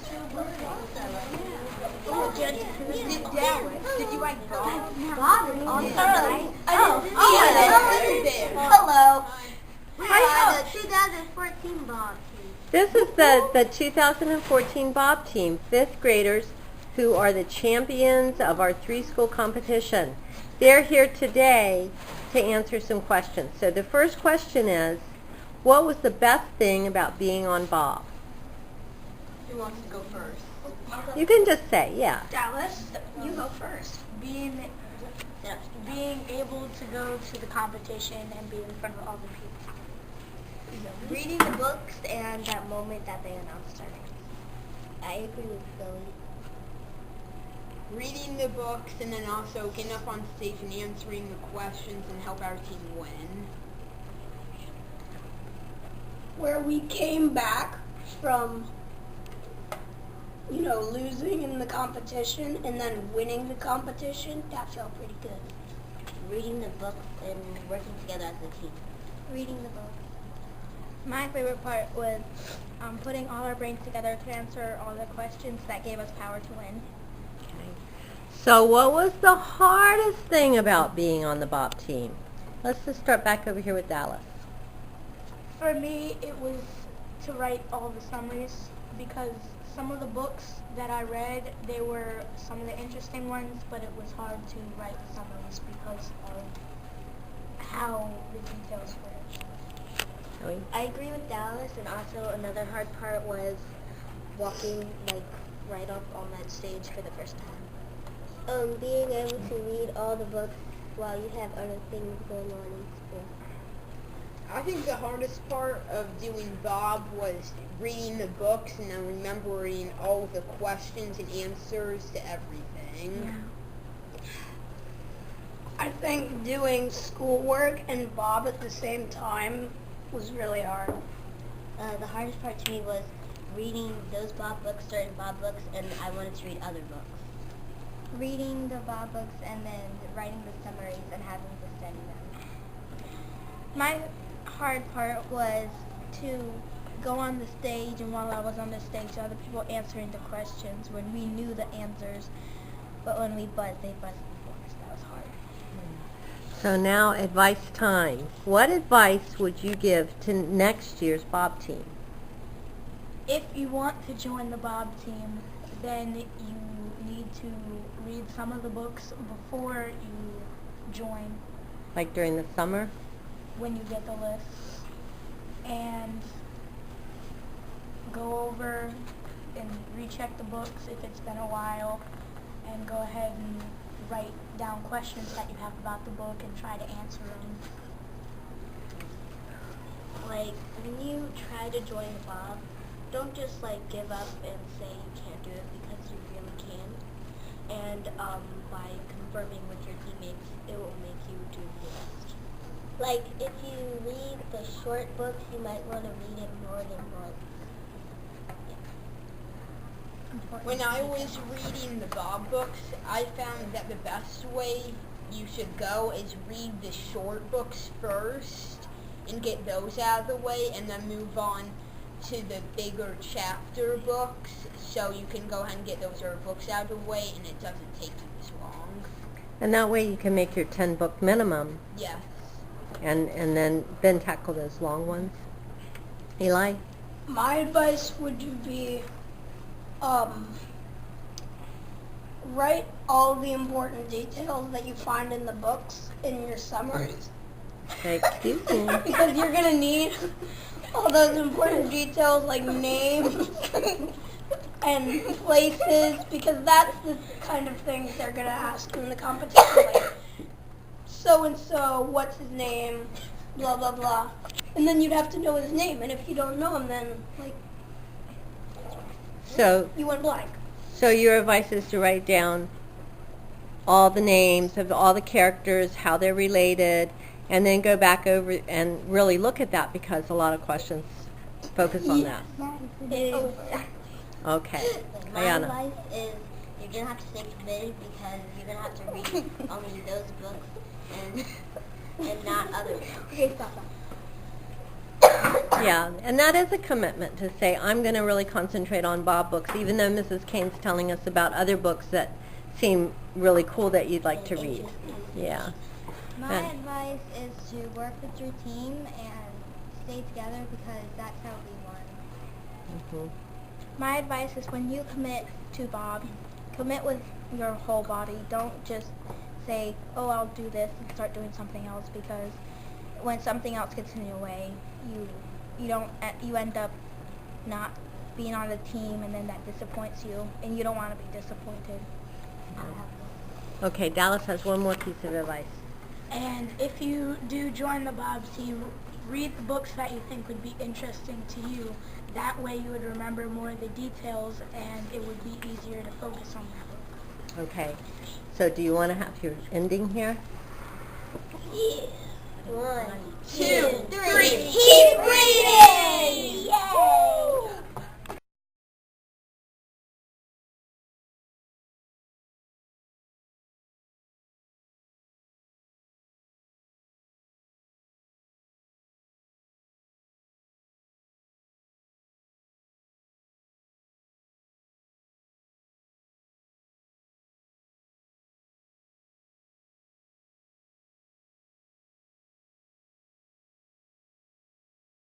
Did you like Bob? Bob is awesome, right? Hello. Hi, the 2014 Bob team. This is the 2014 Bob team, 5th graders who are the champions of our 3-school competition. They're here today to answer some questions. So the first question is, what was the best thing about being on Bob? Who wants to go first? You can just say, yeah. Dallas, you go first. Being able to go to the competition and be in front of all the people. Reading the books and that moment that they announced our names. I agree with Billy. Reading the books and then also getting up on stage and answering the questions and help our team win. Where we came back from, losing in the competition and then winning the competition, that felt pretty good. Reading the book and working together as a team. Reading the book. My favorite part was putting all our brains together to answer all the questions that gave us power to win. So what was the hardest thing about being on the Bob team? Let's just start back over here with Dallas. For me, it was to write all the summaries because some of the books that I read, they were some of the interesting ones, but it was hard to write the summaries because of how the details were. I agree with Dallas, and also another hard part was walking right up on that stage for the first time. Being able to read all the books while you have other things going on in school. I think the hardest part of doing Bob was reading the books and then remembering all the questions and answers to everything. I think doing schoolwork and Bob at the same time was really hard. The hardest part to me was reading those Bob books, certain Bob books, and I wanted to read other books. Reading the Bob books and then writing the summaries and having to study them. My hard part was to go on the stage, and while I was on the stage, other people answering the questions when we knew the answers, but when we buzzed, they buzzed before us. That was hard. So now advice time. What advice would you give to next year's Bob team? If you want to join the Bob team, then you need to read some of the books before you join, Like during the summer? when you get the list, and go over and recheck the books if it's been a while, and go ahead and write down questions that you have about the book and try to answer them. When you try to join the Bob, don't just give up and say you can't do it, because you really can. And by confirming with your teammates, it will make you do your best. If you read the short books, you might want to read it more than once. When I was reading the Bob books, I found that the best way you should go is read the short books first and get those out of the way, and then move on to the bigger chapter books, so you can go ahead and get those other books out of the way and it doesn't take you as long. And that way you can make your 10-book minimum Yes. and then tackle those long ones. Eli? My advice would be, write all the important details that you find in the books in your summaries. Excuse me. Because you're going to need all those important details like names and places, because that's the kind of things they're going to ask in the competition, like so-and-so, what's his name, blah, blah, blah. And then you'd have to know his name, and if you don't know him, then, So, you went blank. so your advice is to write down all the names of all the characters, how they're related, and then go back over and really look at that, because a lot of questions focus on that. Okay. My Ayana. advice is you're going to have to stay committed, because you're going to have to read only those books and not others. Okay, stop. Yeah, and that is a commitment to say, I'm going to really concentrate on Bob books, even though Mrs. Kane's telling us about other books that seem really cool that you'd like to read. Yeah. My advice is to work with your team and stay together because that's how we won. My advice is when you commit to Bob, commit with your whole body. Don't just say, oh, I'll do this and start doing something else, because when something else gets in your way, you end up not being on the team, and then that disappoints you, and you don't want to be disappointed. Okay, Dallas has one more piece of advice. And if you do join the Bob team, read the books that you think would be interesting to you. That way you would remember more of the details, and it would be easier to focus on that book. Okay, so do you want to have your ending here? Yeah. 1, 2, 3, keep reading!